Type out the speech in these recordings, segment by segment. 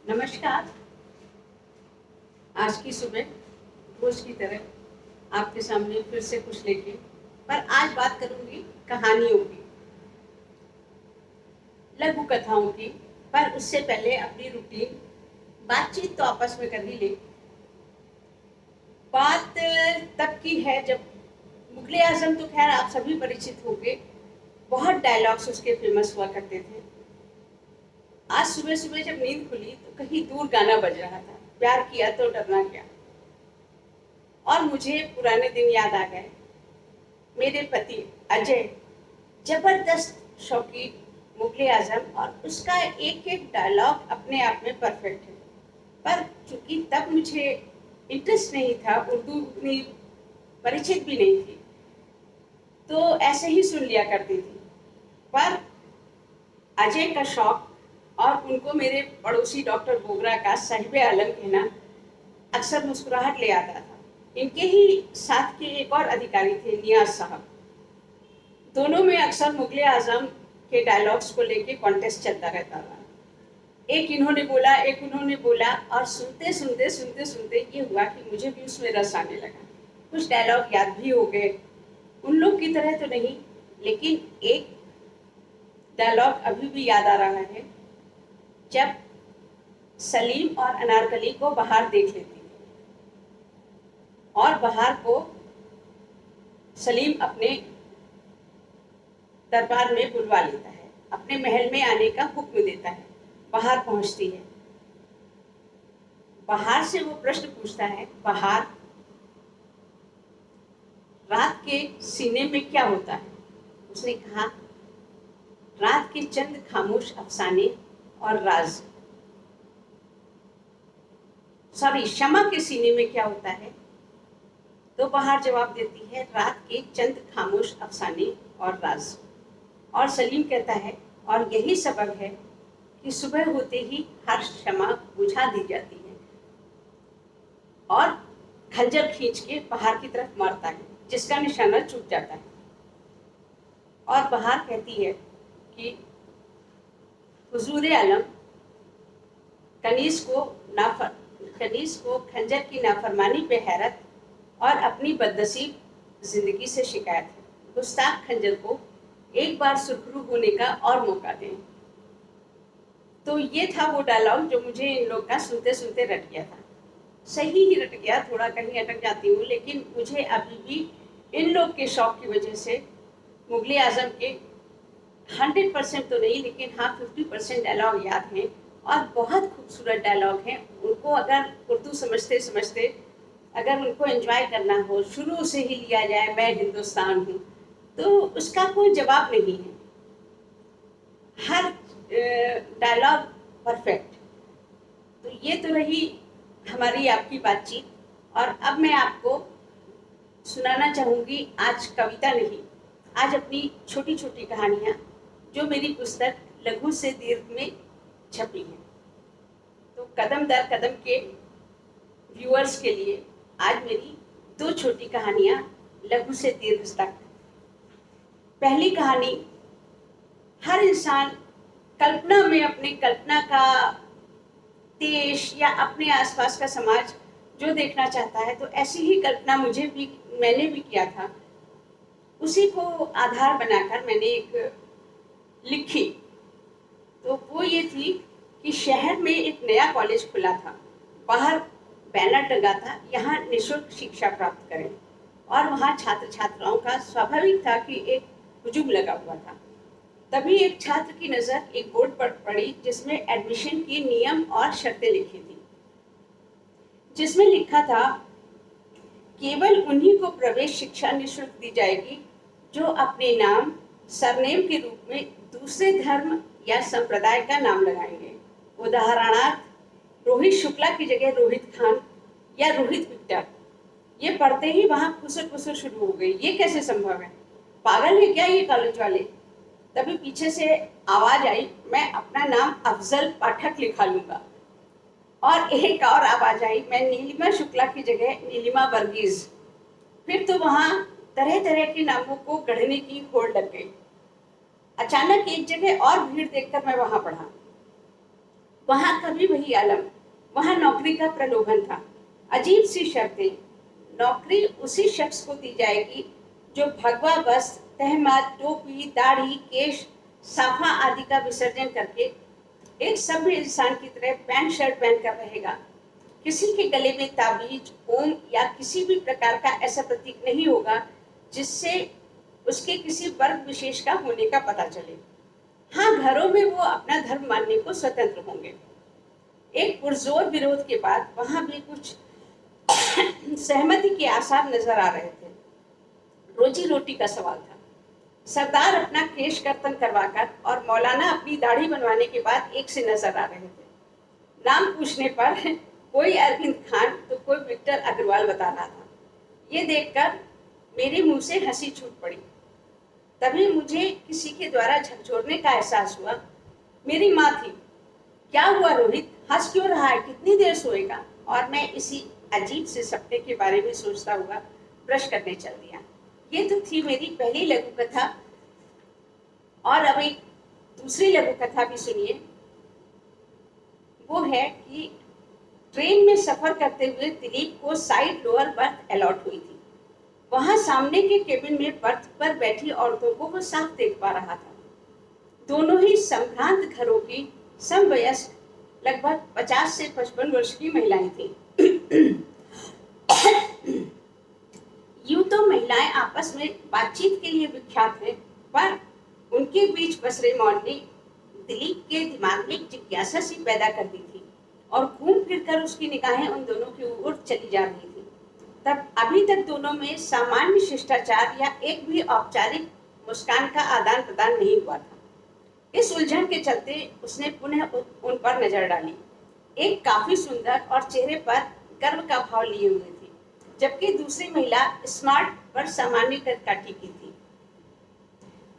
नमस्कार। आज की सुबह रोज की तरह आपके सामने फिर से कुछ लेके, पर आज बात करूंगी कहानियों की, लघु कथाओं की। पर उससे पहले अपनी रूटीन बातचीत तो आपस में कर ही ले। बात तब की है जब मुगले आजम, तो खैर आप सभी परिचित होंगे, बहुत डायलॉग्स उसके फेमस हुआ करते थे। आज सुबह सुबह जब नींद खुली तो कहीं दूर गाना बज रहा था, प्यार किया तो डरना क्या। और मुझे पुराने दिन याद आ गए। मेरे पति अजय जबरदस्त शौकीन मुगले आजम, और उसका एक एक डायलॉग अपने आप में परफेक्ट है। पर चूंकि तब मुझे इंटरेस्ट नहीं था, उर्दू उतनी परिचित भी नहीं थी, तो ऐसे ही सुन लिया करती थी। पर अजय का शौक और उनको मेरे पड़ोसी डॉक्टर बोगरा का साहिब आलम कहना अक्सर मुस्कुराहट ले आता था। इनके ही साथ के एक और अधिकारी थे, नियाज साहब। दोनों में अक्सर मुगले आजम के डायलॉग्स को लेके कॉन्टेस्ट चलता रहता था। एक इन्होंने बोला, एक उन्होंने बोला, और सुनते सुनते सुनते सुनते ये हुआ कि मुझे भी उसमें रस आने लगा। कुछ डायलॉग याद भी हो गए, उन लोग की तरह तो नहीं, लेकिन एक डायलॉग अभी भी याद आ रहा है। जब सलीम और अनारकली को बाहर देख लेती है और बाहर को सलीम अपने दरबार में बुलवा लेता है, अपने महल में आने का हुक्म देता है। बाहर पहुंचती है, बाहर से वो प्रश्न पूछता है, बाहर रात के सीने में क्या होता है। उसने कहा, रात के चंद खामोश अफसाने और राज। सॉरी, शमा के सीने में क्या होता है। तो बाहर जवाब देती है, रात के चंद खामोश अफसाने और राज। और सलीम कहता है, और यही सबब है कि सुबह होते ही हर शमा बुझा दी जाती है। और खंजर खींच के बाहर की तरफ मारता है, जिसका निशाना चूक जाता है। और बाहर कहती है कि हुजूर आलम, कनीस को खंजर की नाफरमानी पे हैरत और अपनी बदनसीब जिंदगी से शिकायत है। गुस्ताख खंजर को एक बार सुरखरू होने का और मौका दें। तो ये था वो डायलॉग जो मुझे इन लोग का सुनते सुनते रट गया था। सही ही रट गया, थोड़ा कहीं अटक जाती हूँ, लेकिन मुझे अभी भी इन लोग के शौक की वजह से मुगले आजम के 100% तो नहीं, लेकिन हाँ 50% डायलॉग याद हैं। और बहुत खूबसूरत डायलॉग हैं। उनको अगर उर्दू समझते समझते अगर उनको एंजॉय करना हो, शुरू से ही लिया जाए, मैं हिंदुस्तान हूँ, तो उसका कोई जवाब नहीं है। हर डायलॉग परफेक्ट। तो ये तो रही हमारी आपकी बातचीत। और अब मैं आपको सुनाना चाहूँगी आज कविता नहीं, आज अपनी छोटी छोटी कहानियाँ, जो मेरी पुस्तक लघु से दीर्घ में छपी है। तो कदम दर कदम के व्यूअर्स के लिए आज मेरी दो छोटी कहानियाँ लघु से दीर्घ तक। पहली कहानी, हर इंसान कल्पना में अपनी कल्पना का देश या अपने आसपास का समाज जो देखना चाहता है, तो ऐसी ही कल्पना मैंने भी किया था। उसी को आधार बनाकर मैंने एक लिखी। तो वो ये थी कि शहर में एक नया कॉलेज खुला था, बाहर बैनर टंगा था, यहाँ निःशुल्क शिक्षा प्राप्त करें। और वहाँ छात्र छात्राओं का स्वाभाविक था कि एक हुजूम लगा हुआ था। तभी एक छात्र की नज़र एक बोर्ड पर पड़ी, जिसमें एडमिशन की नियम और शर्तें लिखी थी। जिसमें लिखा था, केवल उन्हीं को प्रवेश शिक्षा निःशुल्क दी जाएगी जो अपने नाम सरनेम के रूप में दूसरे धर्म या संप्रदाय का नाम लगाएंगे। उदाहरणार्थ, रोहित शुक्ला की जगह रोहित खान या रोहित विक्टर। ये पढ़ते ही वहां फुसर फुसर शुरू हो गई। ये कैसे संभव है, पागल है क्या ये कॉलेज वाले। तभी पीछे से आवाज आई, मैं अपना नाम अफजल पाठक लिखा लूंगा। और एक और आवाज आई, मैं नीलिमा शुक्ला की जगह नीलिमा वर्गीज। फिर तो वहां तरह तरह के नामों को गढ़ने की होड़ लग गई। अचानक एक जगह और भीड़ देखकर मैं वहां पढ़ा। वहां कभी वही आलम, वहां नौकरी का प्रलोभन था। अजीब सी शर्तें। नौकरी उसी शख्स को दी जाएगी जो भगवा वस्त्र, तहमत, टोपी, दाढ़ी, केश, साफा आदि का विसर्जन करके एक सभ्य इंसान की तरह पैंट शर्ट पहनकर रहेगा। किसी के गले में ताबीज, ओम या किसी भी प्रकार का ऐसा प्रतीक नहीं होगा जिससे उसके किसी वर्ग विशेष का होने का पता चले। हाँ, घरों में वो अपना धर्म मानने को स्वतंत्र होंगे। एक पुरजोर विरोध के बाद वहां भी कुछ सहमति के आसार नजर आ रहे थे। रोजी रोटी का सवाल था। सरदार अपना केश कर्तन करवाकर और मौलाना अपनी दाढ़ी बनवाने के बाद एक से नजर आ रहे थे। नाम पूछने पर कोई अरविंद खान तो कोई विक्टर अग्रवाल बता रहा था। ये देखकर मेरे मुंह से हंसी छूट पड़ी। तभी मुझे किसी के द्वारा झकझोरने का एहसास हुआ। मेरी माँ थी। क्या हुआ रोहित, हंस क्यों रहा है, कितनी देर सोएगा? और मैं इसी अजीब से सपने के बारे में सोचता हुआ ब्रश करने चल दिया। ये तो थी मेरी पहली लघु कथा। और अब एक दूसरी लघु कथा भी सुनिए। वो है कि ट्रेन में सफर करते हुए दिलीप को साइड लोअर बर्थ अलॉट हुई थी। वहां सामने के केबिन में बर्थ पर बैठी औरतों को वो साफ देख पा रहा था। दोनों ही संभ्रांत घरों की समवयस्क लगभग 50 से 55 वर्ष की महिलाएं थीं। यूं तो महिलाएं आपस में बातचीत के लिए विख्यात हैं, पर उनके बीच बसरे मौन ने दिलीप के दिमाग में जिज्ञासा सी पैदा कर दी थी और घूम फिरकर उसकी निगाहें उन दोनों की ओर चली जा रही थी। तब अभी तक दोनों में सामान्य शिष्टाचार या एक भी औपचारिक मुस्कान का आदान प्रदान नहीं हुआ था। इस उलझन के चलते उसने पुनः उन पर नजर डाली। एक काफी सुंदर और चेहरे पर गर्व का भाव लिए हुए थी, जबकि दूसरी महिला स्मार्ट पर सामान्य कद की थी।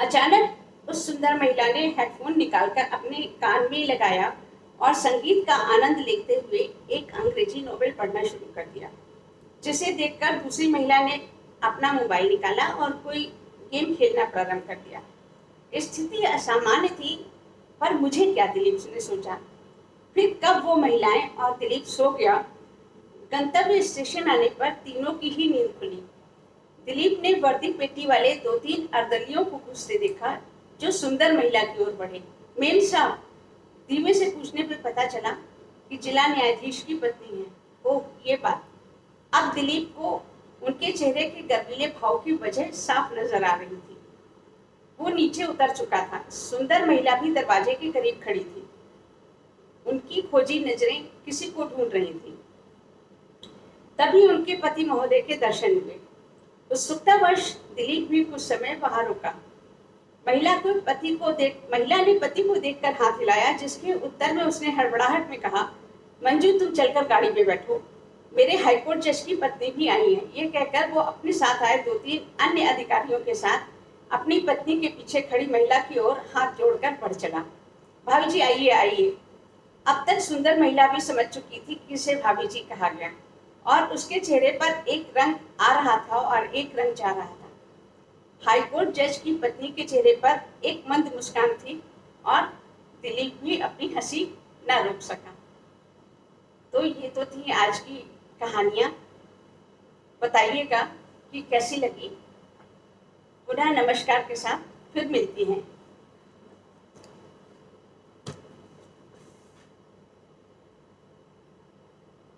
अचानक उस सुंदर महिला ने हेडफोन निकालकर अपने कान में लगाया और संगीत का आनंद लेते हुए एक अंग्रेजी नोवेल पढ़ना शुरू कर दिया, जिसे देखकर दूसरी महिला ने अपना मोबाइल निकाला और कोई गेम खेलना प्रारंभ कर दिया। स्थिति असामान्य थी, पर मुझे क्या, दिलीप ने सोचा। फिर कब वो महिलाएं और दिलीप सो गया। गंतव्य स्टेशन आने पर तीनों की ही नींद खुली। दिलीप ने वर्दी पेटी वाले 2-3 अर्दलियों को घुसते देखा, जो सुंदर महिला की ओर बढ़े। मेम साहब, धीमे से पूछने पर पता चला कि जिला न्यायाधीश की पत्नी है। ओह, ये बात। अब दिलीप को उनके चेहरे के गर्वीले भाव की वजह साफ नजर आ रही थी। वो नीचे उतर चुका था। सुंदर महिला भी दरवाजे के करीब खड़ी थी। उनकी खोजी नजरें किसी को ढूंढ रही थी। तभी उनके पति महोदय के दर्शन हुए। उत्सुकतावश दिलीप भी कुछ समय वहां रुका। महिला ने पति को देखकर हाथ हिलाया, जिसके उत्तर में उसने हड़बड़ाहट में कहा, मंजू, तुम चलकर गाड़ी में बैठो, मेरे हाईकोर्ट जज की पत्नी भी आई है। ये कहकर वो अपने साथ आए 2-3 अन्य अधिकारियों के साथ अपनी पत्नी के पीछे खड़ी महिला की ओर हाथ जोड़कर बढ़ चला। भाभी जी, आइए आइए। अब तक सुंदर महिला भी समझ चुकी थी कि इसे भाभी जी कहा गया, और उसके चेहरे पर एक रंग आ रहा था और एक रंग जा रहा था। हाईकोर्ट जज की पत्नी के चेहरे पर एक मंद मुस्कान थी और दिलीप भी अपनी हंसी न रोक सका। तो ये तो थी आज की कहानियाँ। बताइएगा कि कैसी लगी। पुनः नमस्कार के साथ फिर मिलती हैं।